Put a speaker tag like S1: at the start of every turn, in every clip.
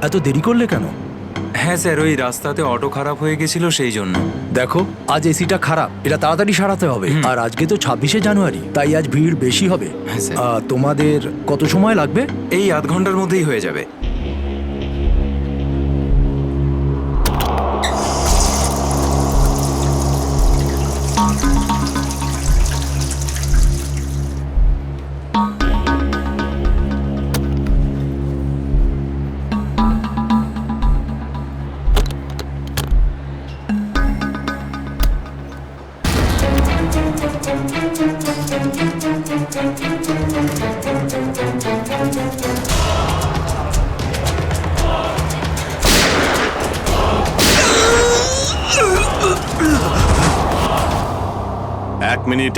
S1: এত দেরি করলে কেন?
S2: হ্যাঁ স্যার, ওই রাস্তাতে অটো খারাপ হয়ে গেছিল সেই জন্য।
S1: দেখো, আজ এসিটা খারাপ, এটা তাড়াতাড়ি সারাতে হবে। আর আজকে তো 26শে জানুয়ারি, তাই আজ ভিড় বেশি হবে।
S2: হ্যাঁ স্যার।
S1: তোমাদের কত সময় লাগবে?
S2: এই আধ ঘন্টার মধ্যেই হয়ে যাবে।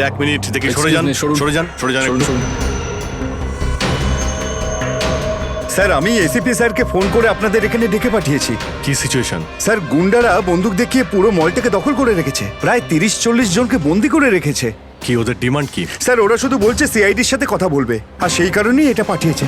S3: এক মিনিট দেখি, সরে যান একটু।
S4: স্যার, আমি এসিপি স্যারকে ফোন করে আপনাদের এখানে ডেকে পাঠিয়েছি।
S3: কি সিচুয়েশন?
S4: স্যার, গুন্ডারা বন্দুক দেখিয়ে পুরো মলটাকে দখল করে রেখেছে, প্রায় 30-40 জনকে বন্দি করে রেখেছে।
S3: কি ওদের ডিমান্ড কি?
S4: স্যার, ওরা শুধু বলছে সিআইডির সাথে কথা বলবে, আর সেই কারণেই এটা পাঠিয়েছে।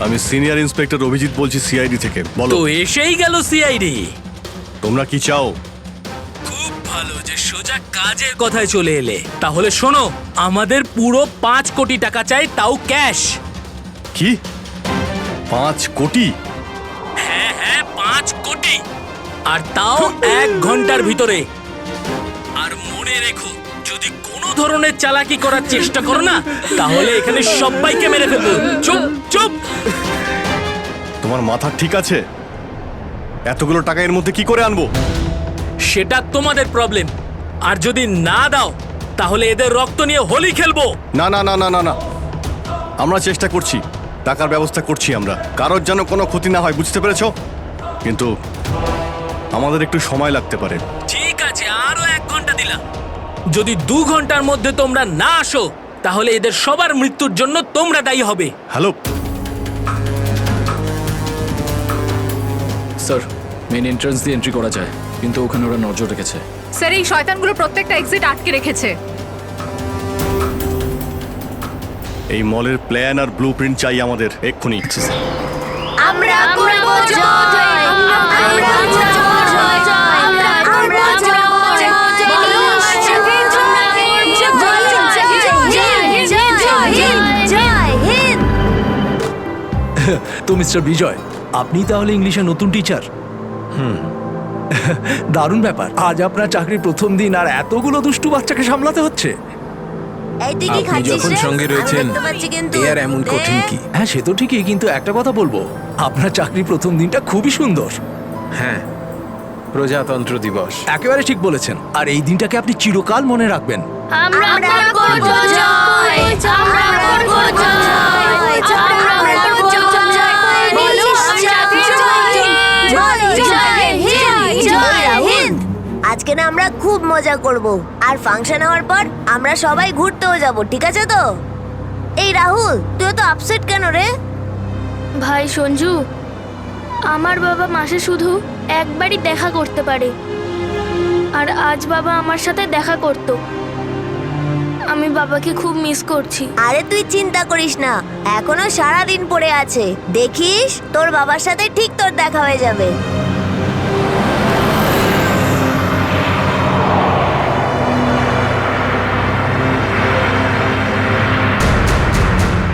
S3: আমি সিনিয়র ইন্সপেক্টর অভিজিৎ বলছি সিআইডি থেকে। বলো,
S5: তো এসেই গেল সিআইডি।
S3: তোমরা কি চাও?
S5: খুব ভালো যে সোজা কাজের কথায় চলে এলে। তাহলে শোনো, আমাদের পুরো 5 কোটি টাকা চাই, তাও ক্যাশ।
S3: কি 5 কোটি?
S5: হ্যাঁ 5 কোটি, আর তাও 1 ঘন্টার ভিতরে। আর মনে রেখো, যদি কোনো ধরনের চালাকি করার চেষ্টা করো না, তাহলে এখানে সবাইকে মেরে ফেলবো। চুপ চুপ।
S3: তোমার মাথা ঠিক আছে? এতগুলো টাকা এর মধ্যে কি করে আনবো?
S5: সেটা তোমাদের প্রবলেম। আর যদি না দাও, তাহলে এদের রক্ত নিয়ে হোলি খেলবো।
S3: না না না না না না, আমরা চেষ্টা করছি, টাকার ব্যবস্থা করছি আমরা, কারোর যেন কোনো ক্ষতি না হয়, বুঝতে পেরেছো? কিন্তু আমাদের একটু সময় লাগতে পারে।
S5: ঠিক আছে, আরো 1 ঘন্টা দিলাম। যদি 2 ঘন্টার মধ্যে তোমরা না আসো, তাহলে এদের সবার মৃত্যুর জন্য তোমরা দায়ী হবে।
S3: হ্যালো
S6: স্যার, মেন এন্ট্রান্স দিয়ে এন্ট্রি করা যায়, কিন্তু ওখানে ওরা নজর রেখেছে।
S7: স্যার, এই শয়তানগুলো প্রত্যেকটা এক্সিট আটকে রেখেছে।
S3: এই মলের প্ল্যান আর ব্লুপ্রিন্ট চাই আমাদের এক্ষুনি।
S8: আমরা করব জয়, আমরা করব জয়, আমরা করব জয়, বলো আমার সাথে জয় হিন্দ।
S1: তো মিস্টার বিজয়, আপনি তাহলে ইংলিশের নতুন টিচার? দারুণ ব্যাপার, আজ আপনার চাকরির প্রথম দিন আর এতগুলো দুষ্টু বাচ্চাকে সামলাতে হচ্ছে।
S8: এই তুই কি
S2: আপনি
S8: খাচ্ছিস
S2: যখন
S8: রে?
S2: সঙ্গে
S8: আমি
S2: রয়েছেন,
S8: দেখতে পাচ্ছি কিন্তু।
S2: এ আর এমন কঠিন কি?
S1: হ্যাঁ, সে তো ঠিকই, কিন্তু একটা কথা বলবো, আপনার চাকরির প্রথম দিনটা খুবই সুন্দর।
S2: হ্যাঁ, প্রজাতন্ত্র দিবস।
S1: একেবারে ঠিক বলেছেন, আর এই দিনটাকে আপনি চিরকাল মনে রাখবেন।
S8: আমরা করব জয়, আমরা করব জয়, আমরা করব জয়, বলো আমার সাথে জয় হিন্দ, জয় হিন্দ। আজকে না আমরা খুব মজা করব, আর ফাংশন হওয়ার পর আমরা সবাই ঘুরতেও যাব, ঠিক আছে তো? এই রাহুল, তুই তো আপসেট কেন রে?
S9: ভাই সঞ্জু, আমার বাবা মাসে শুধু একবারই দেখা করতে পারে, আর আজ বাবা আমার সাথে দেখা করত। আমি বাবাকে খুব মিস করছি।
S8: আরে তুই চিন্তা করিস না, এখনো সারা দিন পড়ে আছে, দেখিস তোর বাবার সাথে ঠিক তোর দেখা হয়ে যাবে।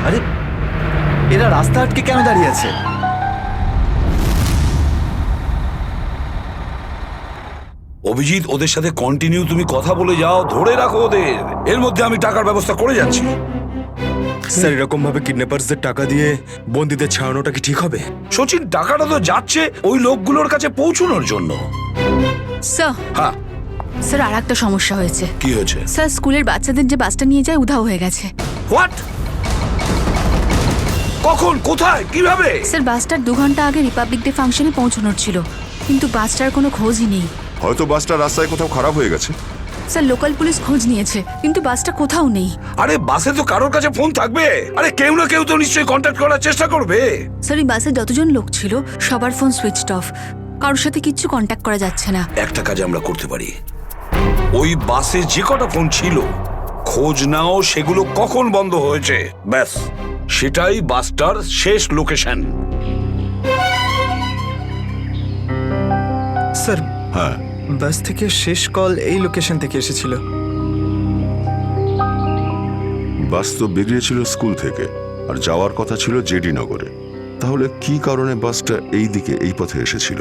S1: আরে, এরা রাস্তা আটকে কেন দাঁড়িয়ে আছে?
S10: অভিজিৎ, ওদের সাথে কন্টিনিউ তুমি কথা বলে যাও, ধরে রাখো ওদের, এর মধ্যে আমি টাকার ব্যবস্থা করে যাচ্ছি।
S4: স্যার, এরকম ভাবে কিডন্যাপার্সদের টাকা দিয়ে বন্দীদের ছাড়ানোটা কি ঠিক হবে?
S10: সচিন, টাকাটা তো যাচ্ছে ওই লোকগুলোর কাছে পৌঁছানোর জন্য।
S7: স্যার,
S10: হ্যাঁ,
S7: স্যার, আর একটা সমস্যা হয়েছে।
S10: কি হয়েছে?
S7: স্যার, স্কুলের বাচ্চাদের যে বাসটা নিয়ে যায় উধাও হয়ে গেছে।
S10: হোয়াট? কখন, কোথায়, কিভাবে?
S7: স্যার, বাসটার 2 ঘন্টা আগে রিপাবলিক ডে ফাংশনে পৌঁছানোর ছিল, কিন্তু বাসটার কোনো খোঁজই নেই।
S11: হয়তো বাসটা রাস্তায় কোথাও খারাপ হয়ে গেছে।
S7: স্যার লোকাল পুলিশ খোঁজ নিয়েছে কিন্তু বাসটা কোথাও নেই।
S10: আরে বাসে তো কারোর কাছে ফোন থাকবে, আরে কেউ না কেউ তো নিশ্চয়ই কন্ট্যাক্ট করার চেষ্টা করবে।
S7: স্যার এই বাসে যতজন লোক ছিল সবার ফোন সুইচড অফ, কারোর সাথে কিচ্ছু কন্ট্যাক্ট করা যাচ্ছে না।
S10: একটা কাজ আমরা করতে পারি, ওই বাসে যে কটা ফোন ছিল খোঁজ নাও সেগুলো কখন বন্ধ হয়েছে, ব্যাস সেটাই বাসটার শেষ লোকেশন।
S11: স্যার
S3: হ্যাঁ,
S11: বাস থেকে শেষ কল এই লোকেশন থেকে এসেছিল।
S12: বাস তো বেরিয়েছিল স্কুল থেকে আর যাওয়ার কথা ছিল জেডি নগরে। তাহলে কি কারণে বাসটা এই দিকে এই পথে এসেছিল?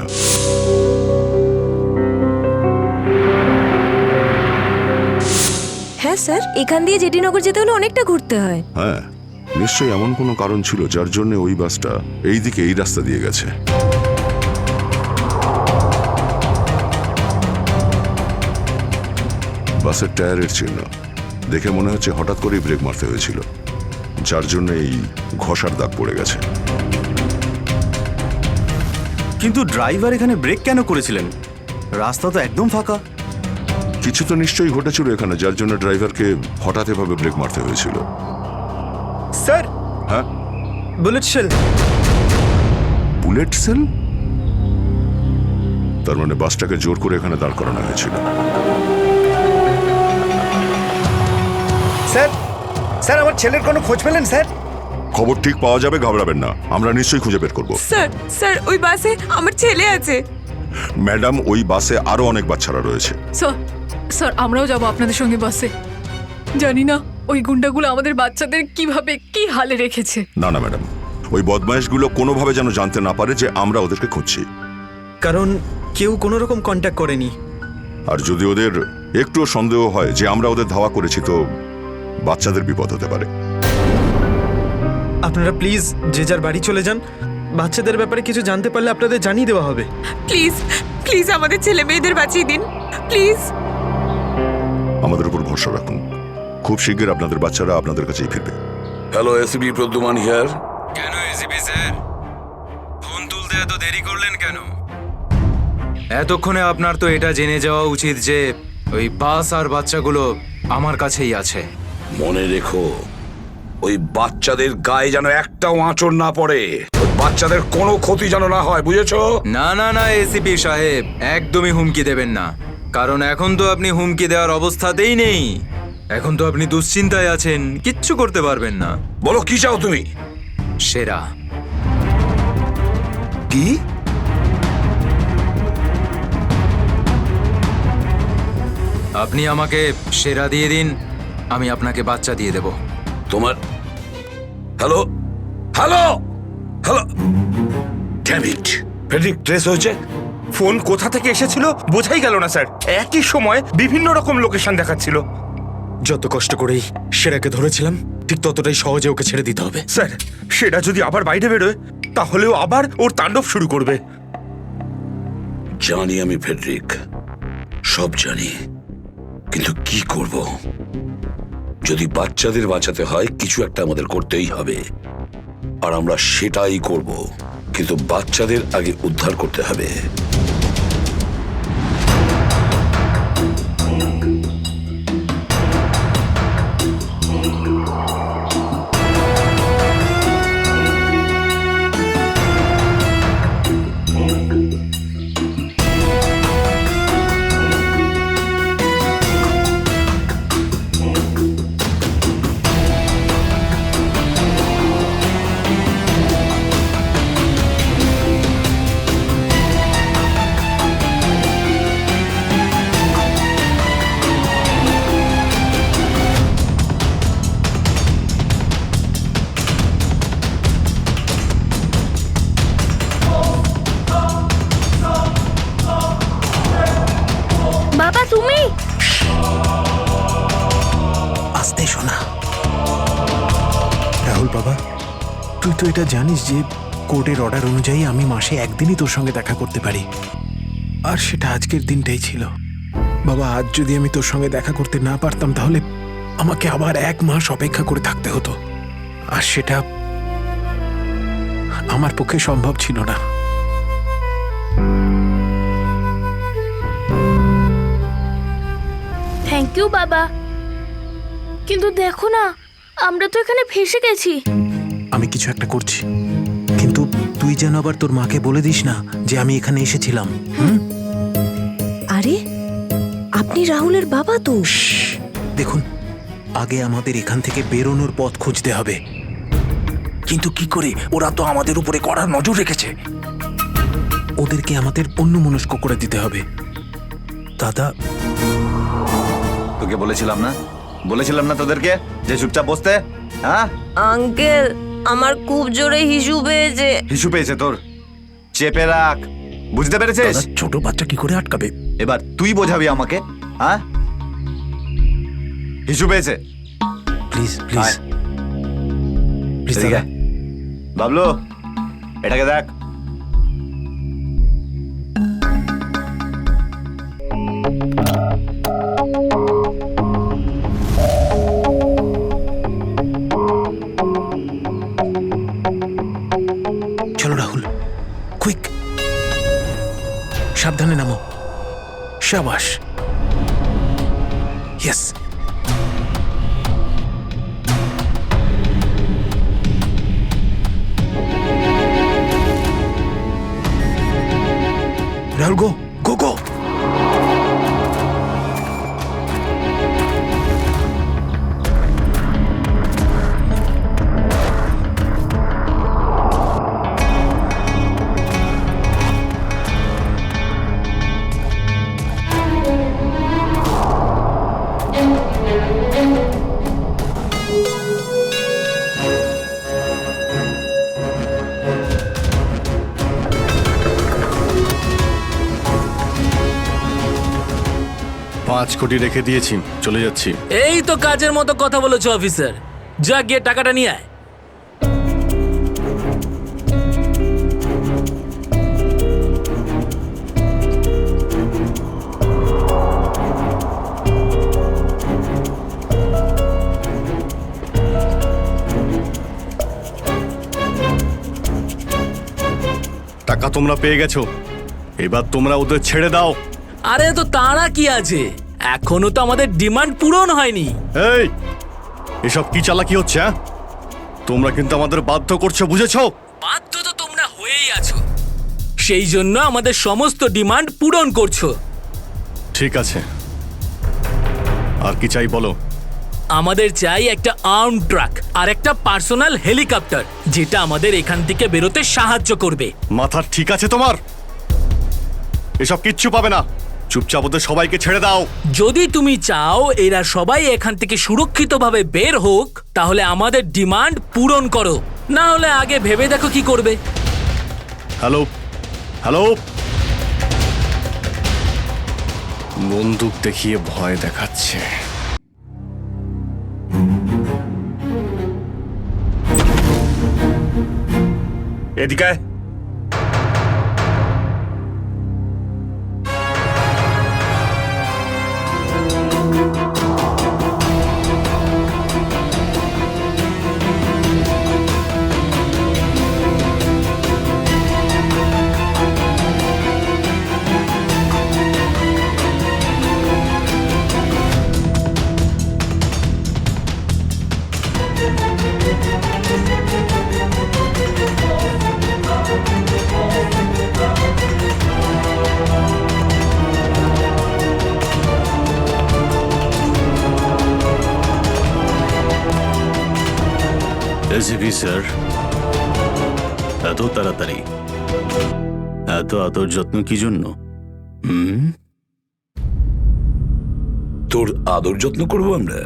S8: হ্যাঁ স্যার, এখান দিয়ে জেডিনগর যেতে হলে অনেকটা ঘুরতে হয়।
S12: হ্যাঁ, নিশ্চয়ই এমন কোনো কারণ ছিল যার জন্য ওই বাসটা এই দিকে এই রাস্তা দিয়ে গেছে। বাসের টায়ারের চিহ্ন দেখে মনে হচ্ছে হঠাৎ করেই ব্রেক মারতে হয়েছিল, যার জন্য এই ঘষার দাগ পড়ে গেছে।
S4: কিন্তু ড্রাইভার এখানে ব্রেক কেন করেছিলেন? রাস্তা তো একদম ফাঁকা।
S12: কিছু তো নিশ্চয়ই ঘটেছিল এখানে, যার জন্য ড্রাইভারকে হঠাৎ এভাবে ব্রেক মারতে হয়েছিল।
S11: স্যার
S12: হ্যাঁ,
S11: বুলেট শেল।
S12: Bullet sell? তার মানে বাসটাকে জোর করে এখানে দাঁড় করানো হয়েছিল।
S4: স্যার স্যার আমার ছেলের কোনো খোঁজ পেলেন স্যার?
S12: খবর ঠিক পাওয়া যাবে, ঘাবড়াবেন না, আমরা নিশ্চয়ই খুঁজে বের করব।
S8: স্যার স্যার ওই বাসে আমার ছেলে আছে।
S12: ম্যাডাম, ওই বাসে আরো অনেক বাচ্চারা রয়েছে।
S7: স্যার স্যার আমরাও যাব আপনাদের সঙ্গে বাসে। জানি না ওই গুন্ডাগুলো আমাদের বাচ্চাদের কিভাবে কি হালে রেখেছে।
S12: না না ম্যাডাম, ওই বদমাইশগুলো কোনোভাবে যেন জানতে না পারে যে আমরা ওদেরকে খুঁজছি।
S11: কারণ কেউ কোনো রকম কন্ট্যাক্ট করেনি।
S12: আর যদি ওদের একটুও সন্দেহ হয় যে আমরা ওদের ধাওয়া করেছি, তো বাচ্চাদের বিপদ হতে পারে।
S11: আপনারা প্লিজ যে যার বাড়ি চলে যান। বাচ্চাদের ব্যাপারে কিছু জানতে পারলে আপনাদের জানিয়ে দেওয়া হবে।
S8: প্লিজ প্লিজ আমাদের ছেলে মেয়েদের বাঁচিয়ে দিন প্লিজ।
S12: আমাদের উপর ভরসা রাখুন, খুব শীঘ্র আপনাদের বাচ্চারা আপনাদের কাছেই ফিরবে।
S10: Hello, ACP Pradyuman here.
S2: কেন এসিপি স্যার, ফোন তুলতে এত দেরি করলেন কেন? এতক্ষণে আপনার তো এটা জেনে যাওয়া উচিত যে ওই বাস আর বাচ্চাগুলো আমার কাছেই আছে।
S10: মনে রেখো, ওই বাচ্চাদের গায়ে যেন একটাও আঁচড় না পড়ে, ওই বাচ্চাদের কোনো ক্ষতি যেন না হয়, বুঝেছো?
S2: না না না এসিপি সাহেব, একদমই হুমকি দেবেন না, কারণ এখন তো আপনি হুমকি দেওয়ার অবস্থাতেই নেই। এখন তো আপনি দুশ্চিন্তায় আছেন, কিচ্ছু করতে পারবেন না।
S10: বলো কি চাও তুমি?
S2: সেরা।
S10: কি?
S2: আপনি আমাকে সেরা দিয়ে দিন, আমি আপনাকে বাচ্চা দিয়ে দেব।
S10: তোমার hello hello hello, damn it, Friedrich trace হয়েছে।
S13: ফোন কোথা থেকে এসেছিল বোঝাই গেল না স্যার। একই সময় বিভিন্ন রকম লোকেশন দেখাচ্ছিল।
S5: যত কষ্ট করেই সেরাকে ধরেছিলাম, ঠিক ততটাই সহজে ওকে ছেড়ে দিতে হবে।
S13: স্যার, সেটা যদি আবার বাইরে বেরোয় তাহলেও আবার ওর তাণ্ডব শুরু করবে।
S10: জানি আমি ফেডরিক, সব জানি, কিন্তু কি করব? যদি বাচ্চাদের বাঁচাতে হয় কিছু একটা আমাদের করতেই হবে, আর আমরা সেটাই করব, কিন্তু বাচ্চাদের আগে উদ্ধার করতে হবে।
S9: বাবা তুমি?
S1: আস্তে শোনা। রাহুল বাবা, তুই তো এটা জানিস যে কোর্টের অর্ডার অনুযায়ী আমি মাসে একদিনই তোর সঙ্গে দেখা করতে পারি, আর সেটা আজকের দিনটাই ছিল। বাবা, আজ যদি আমি তোর সঙ্গে দেখা করতে না পারতাম তাহলে আমাকে আবার 1 মাস অপেক্ষা করে থাকতে হতো, আর সেটা আমার পক্ষে সম্ভব ছিল না।
S9: থ্যাংক ইউ বাবা। কিন্তু দেখো না, আমরা তো এখানে ফেসে গেছি।
S1: আমি কিছু একটা করছি, কিন্তু তুই যেন আবার তোর মাকে বলে দিস না যে আমি এখানে এসেছিলাম।
S8: আরে আপনি রাহুলের বাবা তো।
S1: দেখুন, আগে আমাদের এখান থেকে বেরোনোর পথ খুঁজতে হবে।
S13: কিন্তু কি করে? ওরা তো আমাদের উপরে কড়া নজর রেখেছে।
S1: ওদেরকে আমাদের অন্যমনস্ক করে দিতে হবে। দাদা,
S3: তোকে বলেছিলাম না তোদেরকে যে চুপচাপ বসতে? হ্যাঁ
S8: আঙ্কেল, আমার খুব জোরে হিসু পেয়েছে।
S3: হিসু পেয়েছে তোর? চেপে রাখ, বুঝতে পেরেছিস?
S13: ছোট বাচ্চা কি করে আটকাবে?
S3: এবার তুই বোঝাবি আমাকে। হ্যাঁ, হিসু পেয়েছে।
S1: প্লিজ প্লিজ প্লিজ
S3: এদিকে আয়। বাবলু, এটাকে দেখ।
S1: চলো রাহুল, কুইক, সাবধানে নামো। শাবাশ, ইয়েস। রাহুল, গো গো গো।
S3: পাঁচ কোটি রেখে দিয়েছি, চলে যাচ্ছি।
S5: এই তো কাজের মতো কথা বলেছো অফিসার। যা গিয়ে টাকাটা নিয়ে আয়।
S3: টাকা তোমরা পেয়ে গেছো, এবার তোমরা ওদের ছেড়ে দাও।
S5: আরে তো তারা কি আছে, এখনো তো আমাদের ডিমান্ড পূরণ হয়নি।
S3: এই, এসব কি চালাকি হচ্ছে? হ্যাঁ, তোমরা কিন্তু আমাদের বাধ্য করছো, বুঝেছো?
S5: বাধ্য তো তোমরা হয়েই আছো, সেই জন্য আমাদের সমস্ত ডিমান্ড পূরণ করছো।
S3: ঠিক আছে, আর কি চাই বলো?
S5: আমাদের চাই একটা আর্ম ট্রাক আর একটা পার্সোনাল হেলিকপ্টার, যেটা আমাদের এখান থেকে বেরোতে সাহায্য করবে।
S3: মাথা ঠিক আছে তোমার? এসব কিচ্ছু পাবে না, চুপচাপ ওদের সবাইকে ছেড়ে দাও।
S5: যদি তুমি চাও এরা সবাই এখান থেকে সুরক্ষিতভাবে বের হোক, তাহলে আমাদের ডিমান্ড পূরণ করো, না হলে আগে ভেবে দেখো কি করবে।
S3: হ্যালো হ্যালো, বন্দুক দেখিয়ে ভয় দেখাচ্ছে।
S13: এদিকে আয়।
S14: এসিপি স্যার, এত তাড়াতাড়ি, এত আদর যত্ন কি জন্য?
S10: তোর আদর যত্ন করবো আমরা?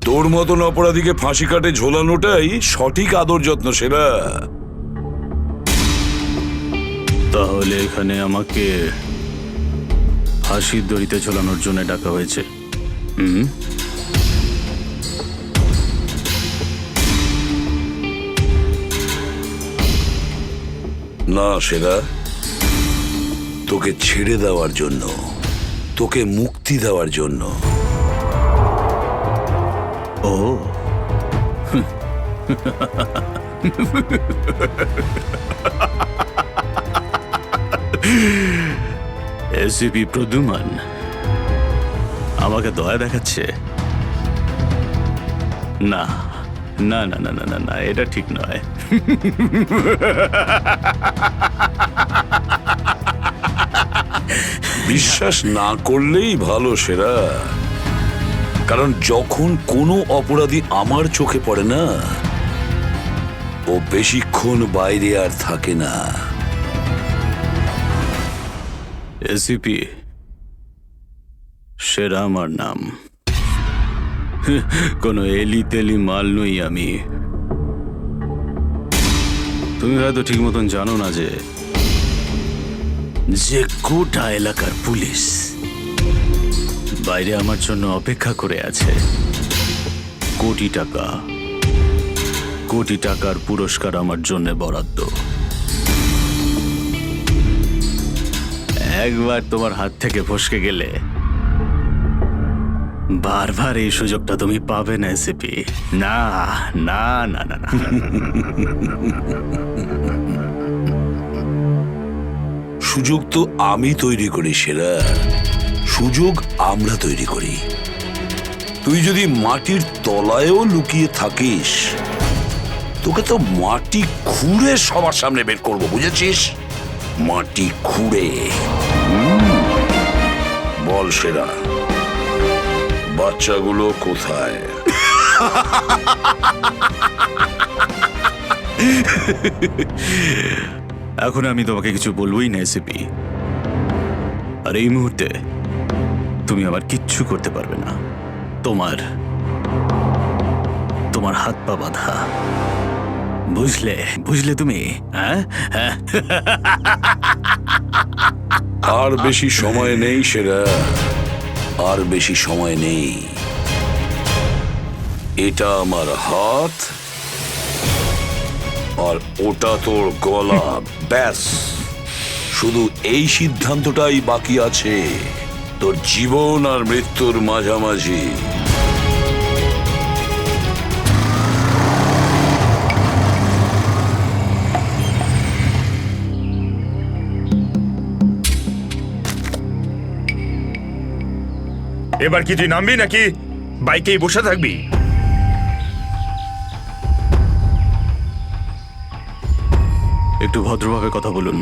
S10: তোর মতন অপরাধীকে ফাঁসি কাটে ঝোলানোটাই সঠিক আদর যত্ন, সেরা।
S14: তাহলে এখানে আমাকে ফাঁসির দড়িতে ঝোলানোর জন্য ডাকা হয়েছে?
S10: না সেরা, তোকে ছেড়ে দেওয়ার জন্য, তোকে মুক্তি দেওয়ার জন্য।
S14: ও এসিপি প্রদ্যুমান, আমাকে দয়া দেখাচ্ছে? না না না না না না না, এটা ঠিক নয়।
S10: বিশ্বাস না করলেই ভালো সেরা, কারণ যখন কোনো অপরাধী আমার চোখে পড়ে না, ও বেশিক্ষণ বাইরে আর থাকে না।
S14: এসিপি সেরা আমার নাম। কোনো এলি তেলি মাল নই আমি। তুমি হয়তো ঠিক মতন জানো না যে গোটা এলাকার পুলিশ বাইরে আমার জন্য অপেক্ষা করে আছে। কোটি টাকার পুরস্কার আমার জন্য বরাদ্দ। একবার তোমার হাত থেকে ফসকে গেলে বারবার এই সুযোগটা তুমি পাবে না এসিপি। না না না না না।
S10: সুযোগ তো আমি তৈরি করি সেরা, সুযোগ আমরা তৈরি করি। তুই যদি মাটির তলায়ও লুকিয়ে থাকিস, তোকে তো মাটি খুঁড়ে সবার সামনে বের করবো, বুঝেছিস? মাটি খুঁড়ে। বল সেরা, বাচ্চাগুলো কোথায়?
S14: এখন আমি তোমাকে কিছু বলবোই না এসিপি। আর এই মুহূর্তে তুমি আমার কিচ্ছু করতে পারবে না। তোমার হাত পা বাঁধা। বুঝলে তুমি? হ্যাঁ,
S10: আর বেশি সময় নেই সেরা, আর বেশি সময় নেই। এটা আমার হাত আর ওটা তোর গলা, ব্যাস। শুধু এই সিদ্ধান্তটাই বাকি আছে, তোর জীবন আর মৃত্যুর মাঝামাঝি।
S13: এবার কি তুই নামবি নাকি বাইকেই বসে থাকবি?
S14: একটু ভদ্রভাবে কথা বলুন।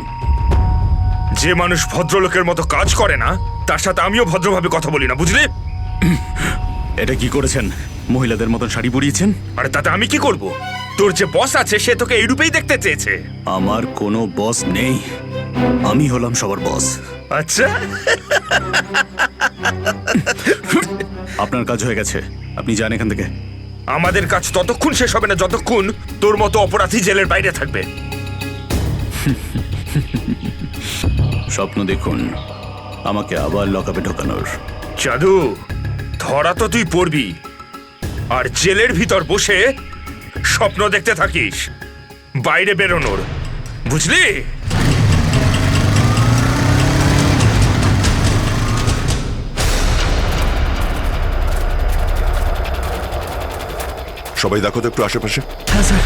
S13: যে মানুষ ভদ্রলোকের মতো কাজ করে না, তার সাথে আমিও ভদ্রভাবে কথা বলি না, বুঝলি?
S14: এটা কি করেছেন? মহিলাদের মতন শাড়ি পরিয়েছেন?
S13: আরে তাতে আমি কি করব? তোর যে বস আছে সে তোকে এই রূপেই দেখতে চেয়েছে।
S14: আমার কোনো বস নেই, আমি হলাম সবার বস।
S13: আচ্ছা,
S14: আপনার কাজ হয়ে গেছে, আপনি যান এখান থেকে।
S13: আমাদের কাজ ততক্ষণ শেষ হবে না যতক্ষণ তোর মতো অপরাধী জেলের বাইরে থাকবে।
S14: স্বপ্ন দেখুন আমাকে আবার লকআপে ঢোকানোর।
S13: জাদু, ধরা তো তুই পড়বি, আর জেলের ভিতর বসে স্বপ্ন দেখতে থাকিস বাইরে বেরোনোর, বুঝলি?
S12: সবাই দেখো তো একটু আশেপাশে।
S7: হ্যাঁ স্যার।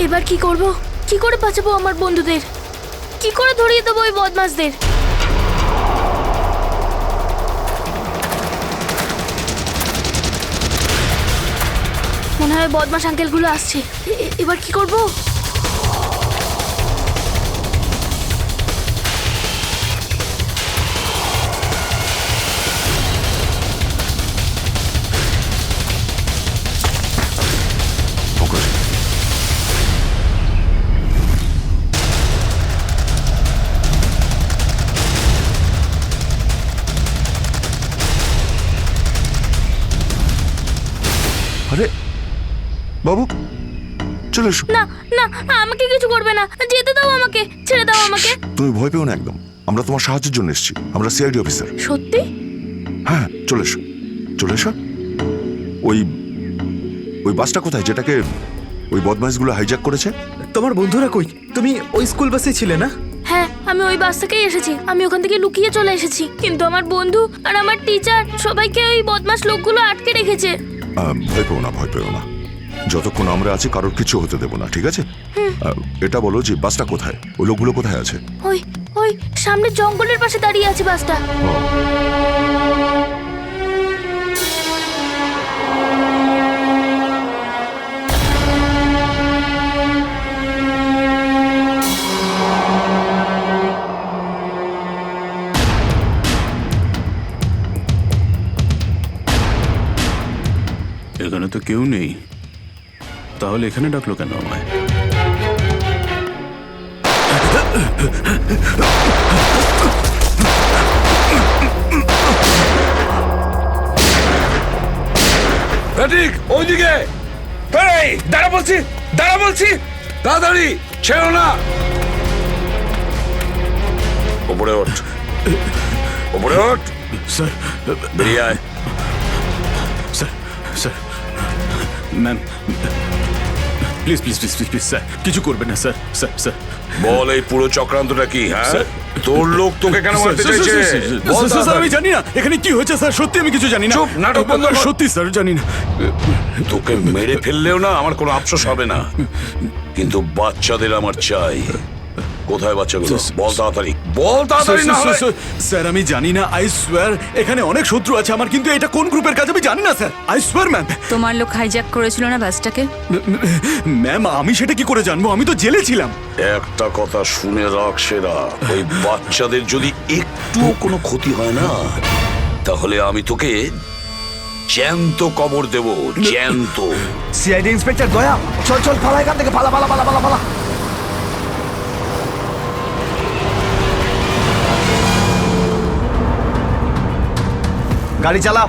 S9: এবার কি করব? কি করে বাঁচাবো আমার বন্ধুদের? কি করে ধরিয়ে দেবো ওই বদমাশদের? মনে হয় বদমাশ আঙ্কেলগুলো আসছে। এবার কি করব?
S12: আরে বাবু, চলে এসো।
S9: না না, আমাকে কিছু করবে না, যেতে দাও আমাকে, ছেড়ে দাও আমাকে।
S12: তুমি ভয় পেও না একদম, আমরা তোমার সাহায্যের জন্য এসেছি। আমরা সিআইডি অফিসার।
S9: সত্যি?
S12: হ্যাঁ, চলে এসো, চলে এসো। ওই বাসটা কোথায় যেটাকে ওই বদমাইশগুলো হাইজ্যাক করেছে?
S11: তোমার বন্ধুরা কই? তুমি ওই স্কুল বাসে ছিলে না?
S9: হ্যাঁ, আমি ওই বাস থেকেই এসেছি। আমি ওখান থেকে লুকিয়ে চলে এসেছি, কিন্তু আমার বন্ধু আর আমার টিচার সবাইকে ওই বদমাশ লোকগুলো আটকে রেখেছে।
S12: ভয় পেও না, ভয় পেও না। যতক্ষণ আমরা আছি কারোর কিছু হতে দেবো না, ঠিক আছে? এটা বলো যে বাসটা কোথায়, ওই লোকগুলো কোথায় আছে?
S9: ওই ওই সামনে জঙ্গলের পাশে দাঁড়িয়ে আছে বাসটা।
S14: এখানে তো কেউ নেই, তাহলে এখানে ডাকলো কেন আমায়?
S10: ঠিক ওইদিকে। এই দাঁড়া বলছি, দাঁড়া বলছি, তাড়াতাড়ি ছেড়ো না। ওপরে ওঠ, ওপরে ওঠ।
S14: স্যার
S10: বেরিয়ে আয়।
S14: Sir sir ma'am please please please please please sir কিছু করবেন না স্যার। স্যার স্যার
S10: বল এই পুরো চক্রান্তটা কি? হ্যাঁ, তোর লোক তোকে কেন মারতে চাইছে? বল
S14: স্যার আমি জানি না এখানে কি হয়েছে স্যার, সত্যি আমি কিছু জানি না।
S10: চুপ, নাটক বন্ধ কর।
S14: সত্যি স্যার জানি না।
S10: তোকে মেরে ফেললেও না আমার কোনো আফসোস হবে না, কিন্তু বাচ্চাদের আমার চাই। কোথায় বাচ্চাগুলো? বল তাড়াতাড়ি, বল তাড়াতাড়ি। না হলে
S14: স্যার আমি জানি না, আই সোয়ার এখানে অনেক শত্রু আছে আমার, কিন্তু এটা কোন গ্রুপের কাজ আমি জানি না স্যার, আই সোয়ার ম্যাম।
S15: তোমার লোক হাইজ্যাক করেছিল না বাসটাকে?
S14: ম্যাম আমি সেটা কি করে জানবো, আমি তো জেলে ছিলাম।
S10: একটা কথা শুনে রাখ সেরা, ওই বাচ্চাদের যদি একটুও কোনো ক্ষতি হয় না, তাহলে আমি তোকে জ্যান্ত কবর দেব, জ্যান্ত।
S4: সিআইডি ইন্সপেক্টর দয়া, চল চল পালা এখান থেকে, পালা পালা পালা পালা পালা। গাড়ি চালা,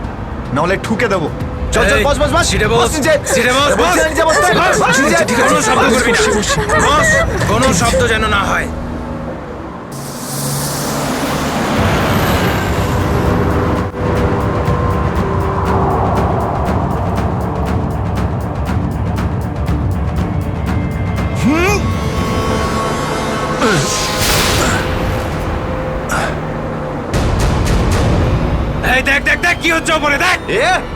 S4: নাহলে ঠুকে দেবো। চল চল, বস বস বস।
S2: সিটে বস, সিটে বস, বস। কোনো শব্দ করবি না, বস। কোনো শব্দ যেন না হয়। এই দেখ দেখ দেখ কি হচ্ছে ওপরে, দেখ।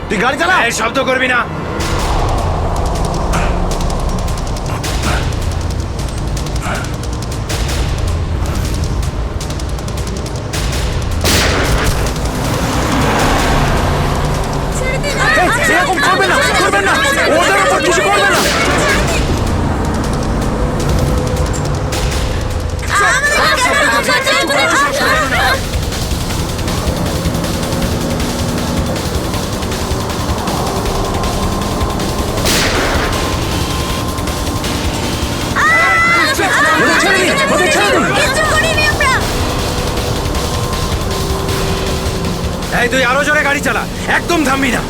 S4: তুই গাড়ি চালা।
S2: এই শব্দ করবি না।
S4: এরকম করবে না, করবেন না, ওদের উপর কিছু করবে না।
S2: এই তুই আরো জোরে গাড়ি চালা, একদম থামবি না।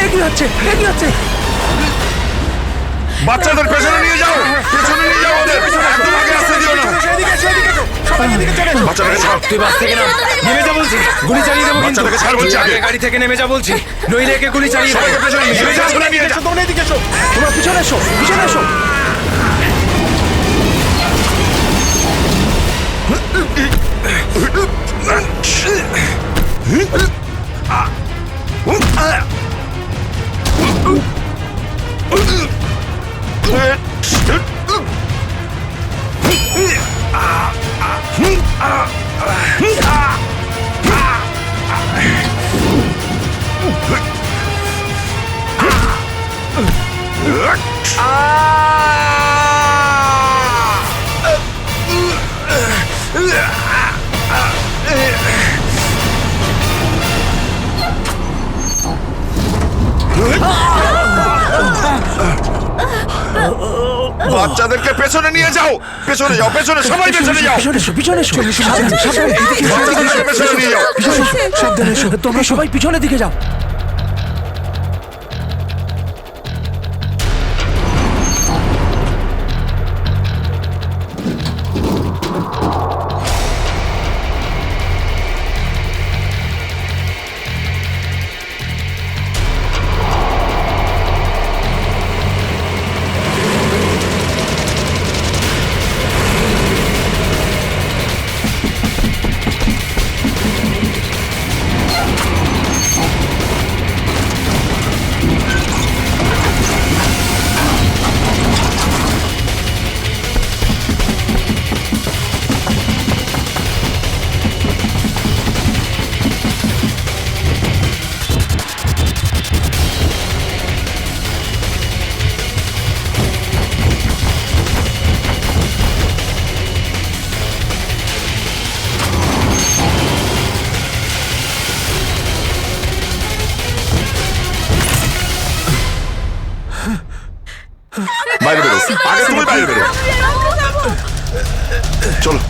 S4: এগিয়ে যাচ্ছে, এগিয়ে যাচ্ছে।
S12: বাচ্চাদের পেছনে নিয়ে যাও, পেছনে নিয়ে যাও ওদের, একদম আগে আসতে দিও না। বাচ্চাটাকে ছাড়,
S2: তুই বাস থেকে নাম, নেমে যা বলছি, গুলি চালিয়ে দেবো কিন্তু।
S12: বাচ্চাটাকে ছাড় বলছি আগে।
S2: আগে গাড়ি থেকে নেমে যা বলছি, নইলে একে গুলি চালিয়ে দেবো।
S12: সবাইকে পেছনে নিয়ে যাও, পেছনে নিয়ে যাও।
S4: তোমরা এদিকে এসো, তোমরা পিছনে এসো, পিছনে এসো।
S12: বাচ্চাদেরকে পেছনে নিয়ে যাও, পেছনে যাও, পেছনে সবাই পেছনে যাও,
S1: পিছনে এসো, পিছনে এসো, সাবধানে, সাবধানে, এদিকে এসো,
S12: বাচ্চাদেরকে পেছনে নিয়ে যাও।
S1: পিছনে এসো, সাবধানে এসো, তোমরা সবাই পিছনের দিকে যাও।
S12: বাইরে বেরো, আগে তুমি বাইরে বেরো। চলো।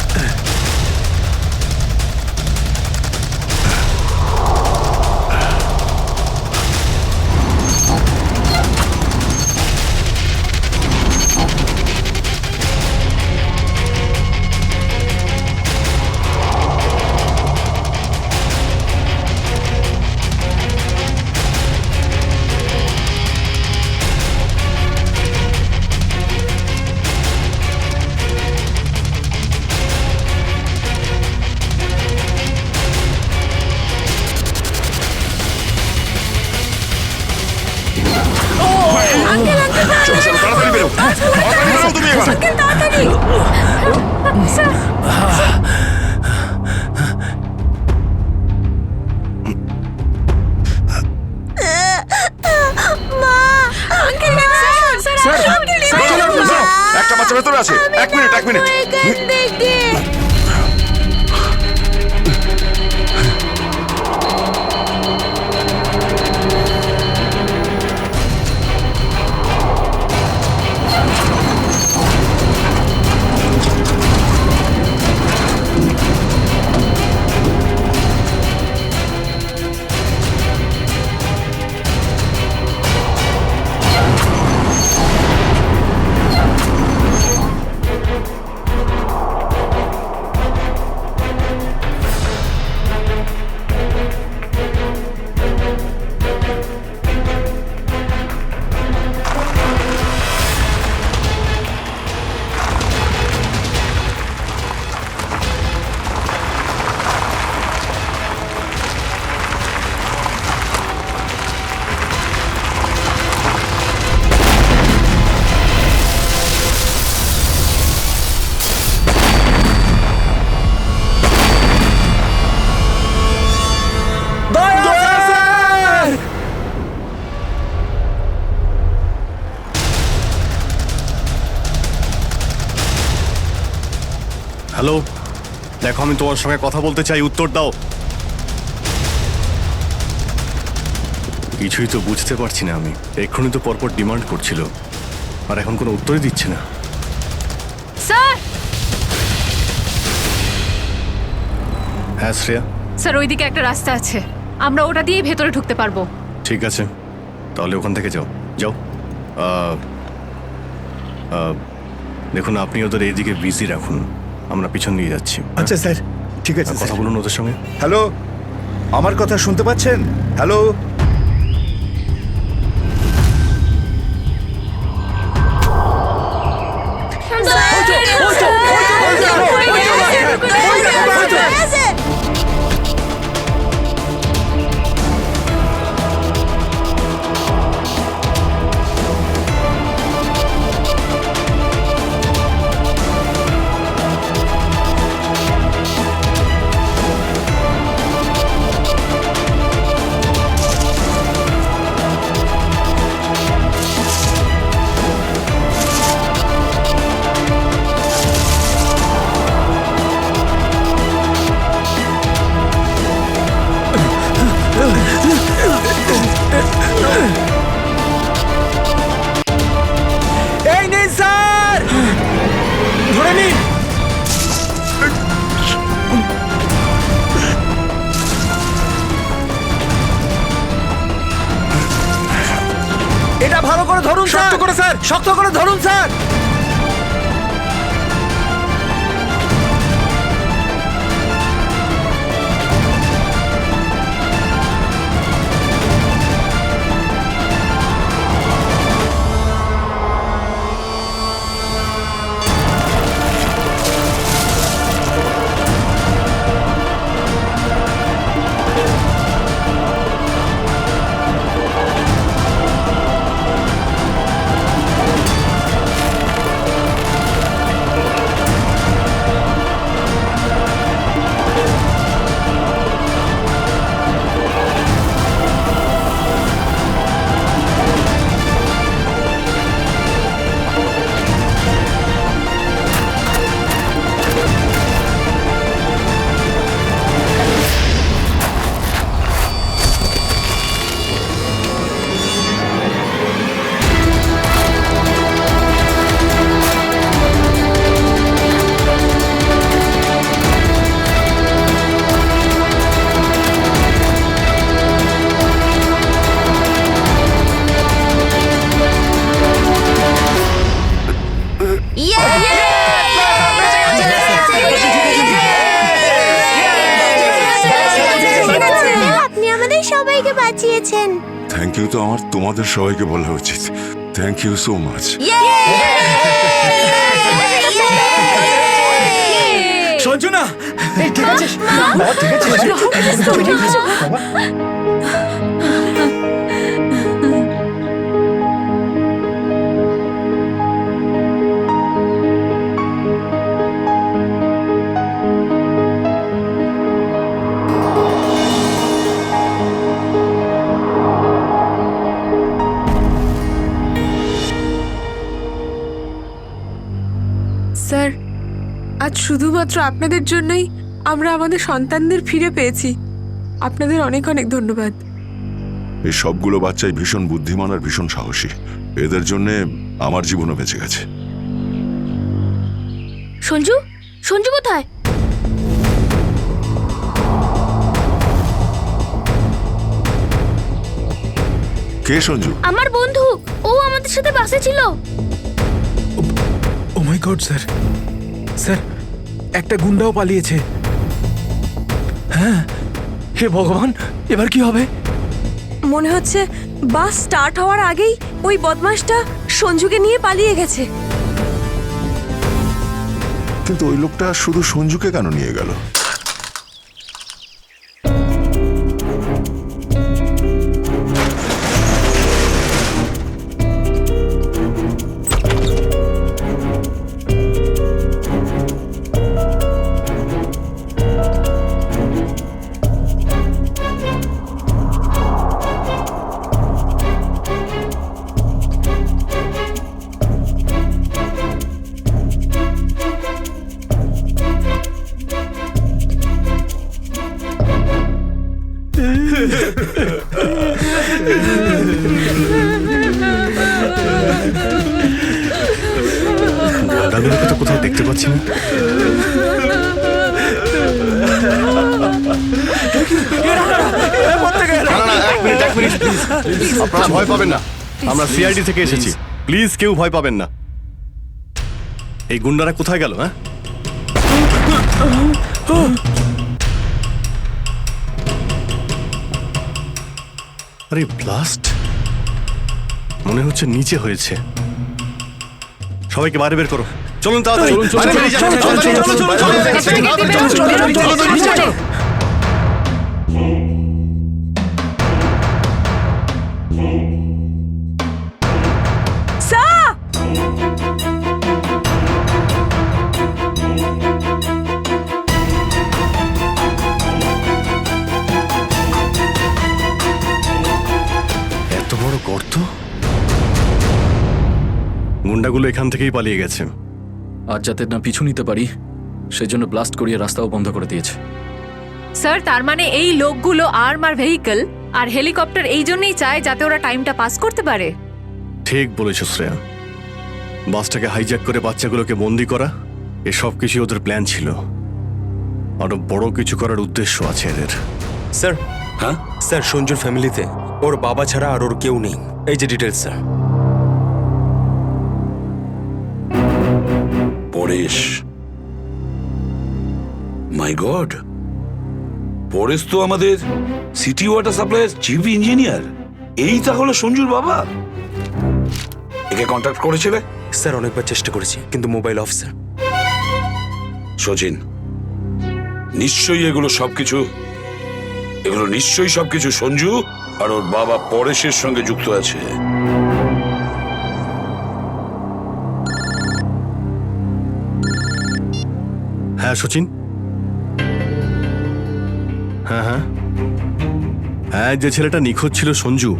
S12: চলো, চলো, তাড়াতাড়ি বেরো, তাড়াতাড়ি বেরো তুমি এবার। একটা বাচ্চা ভেতরে আছে, এক মিনিট, এক মিনিট।
S3: হ্যালো, দেখো আমি তোমার সঙ্গে কথা বলতে চাই, উত্তর দাও। কিছুই তো বুঝতে পারছি না আমি। এক্ষুনি তো পরপর ডিমান্ড করছিল, আর এখন কোনো উত্তরই দিচ্ছে না।
S15: স্যার,
S3: হ্যাঁ শ্রেয়া,
S15: স্যার ওইদিকে একটা রাস্তা আছে, আমরা ওটা দিয়েই ভেতরে ঢুকতে পারবো।
S3: ঠিক আছে, তাহলে ওখান থেকে যাও, যাও। দেখুন আপনি ওদের এইদিকে বিজি রাখুন, আমরা পিছন দিয়ে যাচ্ছি।
S4: আচ্ছা স্যার, ঠিক আছে।
S3: কথা বলুন ওদের সঙ্গে।
S4: হ্যালো, আমার কথা শুনতে পাচ্ছেন? হ্যালো,
S1: এই নিন স্যার, ধরে নিন।
S11: এটা ভালো করে ধরুন,
S1: শক্ত করে স্যার,
S11: শক্ত করে ধরুন স্যার।
S8: আপনি আমাদের সবাইকে বাঁচিয়েছেন।
S12: থ্যাংক ইউ তো আমার তোমাদের সবাইকে বলা উচিত। Thank you so much.
S11: Sanju না, ঠিক আছে বাবা, ঠিক আছে।
S7: স্যার, আজ শুধুমাত্র আপনাদের জন্যই আমরা আমাদের সন্তানদের ফিরে পেয়েছি। আপনাদের অনেক অনেক ধন্যবাদ।
S12: এই সবগুলো বাচ্চাই ভীষণ বুদ্ধিমান আর ভীষণ সাহসী। এদের জন্যে আমার জীবনও বেঁচে গেছে।
S9: সঞ্জু, সঞ্জু কোথায়?
S12: কে সঞ্জু?
S9: আমার বন্ধু, ও আমাদের সাথে বাসে ছিল।
S1: ও মাই গড স্যার, স্যার একটা গুন্ডাও পালিয়েছে। হ্যাঁ, হে ভগবান, এবার কি হবে?
S7: মনে হচ্ছে বাস স্টার্ট হওয়ার আগেই ওই বদমাশটা সঞ্জুকে নিয়ে পালিয়ে গেছে।
S12: কিন্তু ওই লোকটা শুধু সঞ্জুকে কেন নিয়ে গেল?
S3: দাদুকে তো কোথাও দেখতে পাচ্ছি না। আপনারা ভয় পাবেন না, আমরা সিআইডি থেকে এসেছি। প্লিজ কেউ ভয় পাবেন না। এই গুন্ডারা কোথায় গেল? হ্যাঁ, আরে ব্লাস্ট মনে হচ্ছে নিচে হয়েছে। সবাইকে বাইরে বের করো, চলুন তাড়াতাড়ি। বাইরে বেরিয়ে যান, তাড়াতাড়ি। এত বড় গর্ত! গুন্ডাগুলো এখান থেকেই পালিয়ে গেছে।
S6: আজ যাতে না পিছু নিতে পারি সেই জন্য ব্লাস্ট করিয়ে রাস্তাও বন্ধ করে দিয়েছে।
S15: স্যার তার মানে এই লোকগুলো আর্মার ভেহিকল আর হেলিকপ্টার এই জন্যই চায় যাতে ওরা টাইমটা পাস করতে পারে।
S3: ঠিক বলেছ শ্রেয়া, বাসটাকে হাইজ্যাক করে বাচ্চাগুলোকে বন্দি করা এসব কিছু ওদের প্ল্যান ছিল। আরো বড় কিছু করার উদ্দেশ্য আছে এদের।
S16: স্যার, হ্যাঁ স্যার, সঞ্জুর ফ্যামিলিতে ওর বাবা ছাড়া আর ওর কেউ নেই। এই যে ডিটেলস স্যার।
S10: পরেশ, মাই গড, পরেশ তো আমাদের সিটি ওয়াটার সাপ্লাইয়ের চিফ ইঞ্জিনিয়ার। এই তাহলে সঞ্জুর বাবা। একে কন্ট্যাক্ট করেছিলে?
S16: স্যার অনেকবার চেষ্টা করেছি কিন্তু মোবাইল অফ স্যার।
S10: সচিন, নিশ্চয়ই এগুলো সবকিছু সঞ্জু আর ওর বাবা পরেশের সঙ্গে যুক্ত আছে।
S3: হ্যাঁ সচিন, হ্যাঁ হ্যাঁ হ্যাঁ, যে ছেলেটা নিখোঁজ ছিল সঞ্জু,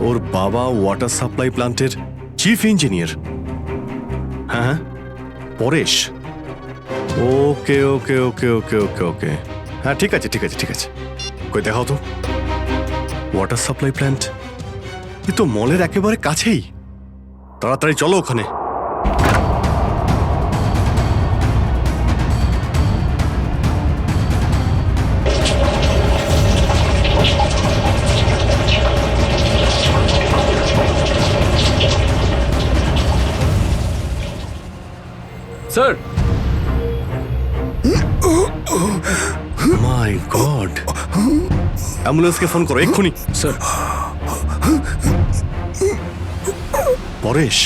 S3: ওর বাবা ওয়াটার সাপ্লাই প্ল্যান্টের চিফ ইঞ্জিনিয়ার। হ্যাঁ হ্যাঁ, পরেশ। ওকে ওকে ওকে ওকে ওকে ওকে, হ্যাঁ ঠিক আছে ঠিক আছে ঠিক আছে। কই দেখাও তো ওয়াটার সাপ্লাই প্ল্যান্ট। এ তো মলের একেবারে কাছেই। তাড়াতাড়ি চলো ওখানে।
S6: স্যার,
S3: মাই গড, অ্যাম্বুলেন্সকে ফোন করো এক্ষুনি।
S6: স্যার,
S3: পরেশ,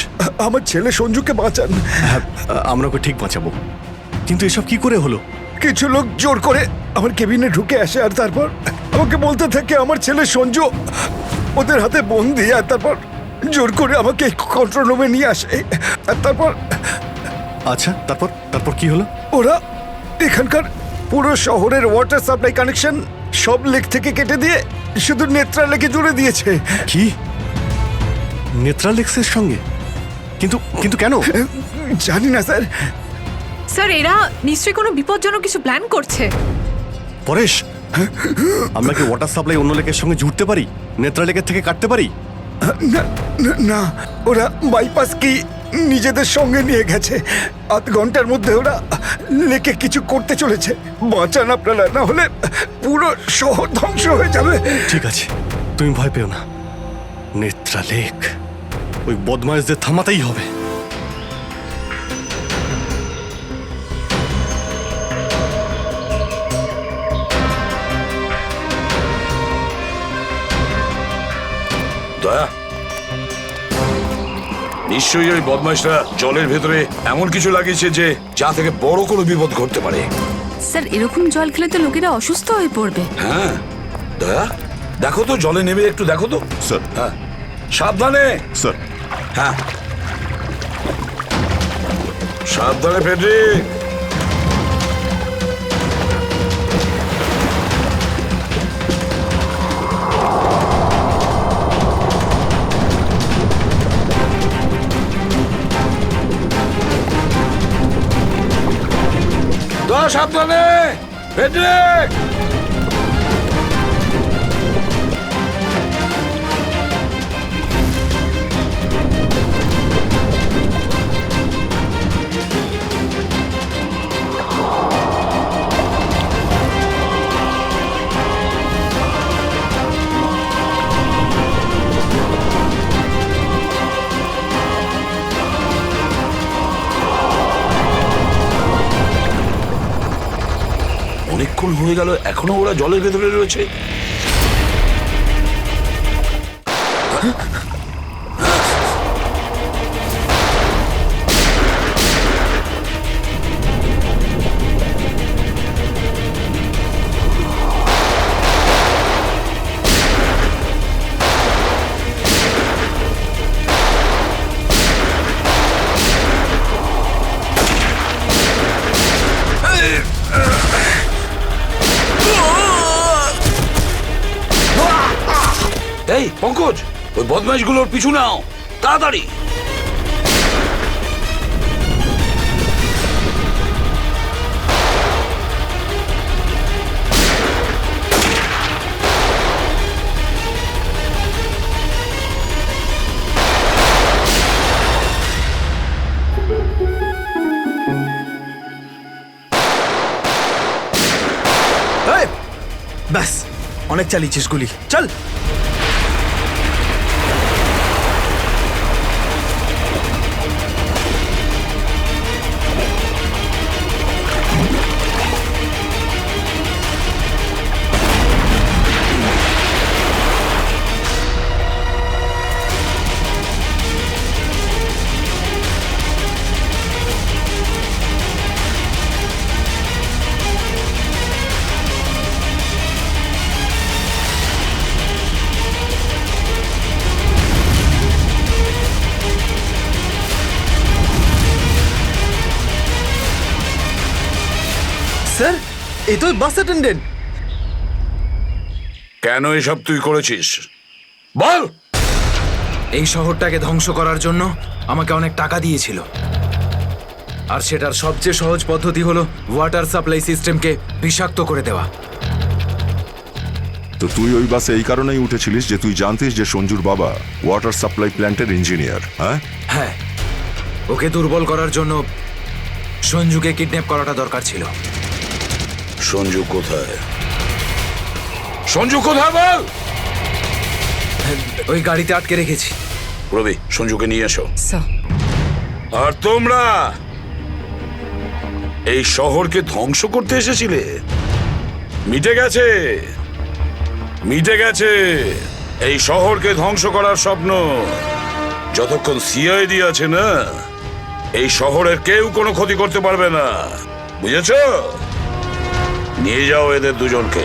S4: আমার ছেলে সঞ্জুকে বাঁচান।
S3: হ্যাঁ, আমরা ওকে ঠিক বাঁচাবো, কিন্তু এসব কি করে হলো?
S4: কিছু লোক জোর করে আমার কেবিনে ঢুকে আসে আর তারপর আমাকে বলতে থাকে আমার ছেলে সঞ্জু ওদের হাতে বন্দি, আর তারপর জোর করে আমাকে কন্ট্রোল রুমে নিয়ে আসে। আর তারপর
S3: আচ্ছা, তারপর তারপর কি হলো?
S4: ওরা এখানকার পুরো শহরের ওয়াটার সাপ্লাই কানেকশন সব লেক থেকে কেটে দিয়ে শুধু নেত্রা লেকে জুড়ে দিয়েছে।
S3: কি? নেত্রালেক্সের সঙ্গে? কিন্তু কিন্তু কেন?
S4: জানি না স্যার।
S15: স্যার এরা নিশ্চয়ই কোনো বিপজ্জনক কিছু প্ল্যান করছে।
S3: পরেশ, আমরা কি ওয়াটার সাপ্লাই অন্য লেকের সঙ্গে জুড়তে পারি? নেত্রা লেকের থেকে কাটতে পারি?
S4: না, ওরা বাইপাস কি নিজেদের সঙ্গে নিয়ে গেছে। আধ ঘন্টার মধ্যে ওরা লেকে কিছু করতে চলেছে। বাঁচান আপনারা, না হলে পুরো শহর ধ্বংস হয়ে যাবে।
S3: ঠিক আছে, তুমি ভয় পেও না। নেত্রা লেক, ওই বদমাইশদের থামাতেই হবে।
S10: দয়া, নিশ্চয়ই ওই বদমাইশরা জলের ভেতরে এমন কিছু লাগিয়েছে যে যা থেকে বড় কোনো বিপদ ঘটতে পারে।
S15: স্যার এরকম জল খেলে তো লোকেরা অসুস্থ হয়ে পড়বে।
S10: হ্যাঁ দয়া, দেখো তো জলে নেমে একটু দেখো তো।
S12: স্যার।
S10: হ্যাঁ, সাবধানে
S12: স্যার।
S10: হ্যাঁ সাবধানে ফেডরিক। সাবধানে ফেডরিক। এতক্ষণ হয়ে গেল এখনো ওরা জলের ভেতরে রয়েছে। এই পঙ্কজ, ওই বদমাইশগুলোর পিছু নাও তাড়াতাড়ি।
S11: ব্যাস, অনেক চালিয়েছিস গুলি, চল। স্যার, এই তো বাস অ্যাটেন্ডেন্ট।
S10: কেন এসব তুই করেছিস বল?
S2: এই শহরটাকে ধ্বংস করার জন্য আমাকে অনেক টাকা দিয়েছিল, আর সেটার সবচেয়ে সহজ পদ্ধতি হলো ওয়াটার সাপ্লাই সিস্টেমকে বিষাক্ত করে দেওয়া।
S12: তো তুই ওই বাসে এই কারণেই উঠেছিলিস যে তুই জানতিস যে সঞ্জুর বাবা ওয়াটার সাপ্লাই প্ল্যান্টের ইঞ্জিনিয়ার? হ্যাঁ
S2: হ্যাঁ, ওকে দুর্বল করার জন্য সঞ্জুকে কিডন্যাপ করাটা দরকার ছিল।
S10: সঞ্জু কোথায়? সঞ্জু কোথায় বল?
S2: ওই গাড়িতে আটকে রেখেছি।
S10: রবি, সঞ্জুকে নিয়ে এসো। আর তোমরা এই শহরকে ধ্বংস করতে এসেছিলে? মিটে গেছে, মিটে গেছে এই শহরকে ধ্বংস করার স্বপ্ন। যতক্ষণ সিআইডি আছে না, এই শহরের কেউ কোনো ক্ষতি করতে পারবে না, বুঝেছো? নিয়ে যাও এদের দুজনকে।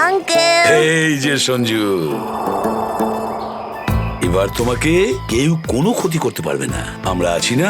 S8: আঙ্কেল,
S10: এই যে সঞ্জু, এবার তোমাকে কেউ কোনো ক্ষতি করতে পারবে না, আমরা আছি না?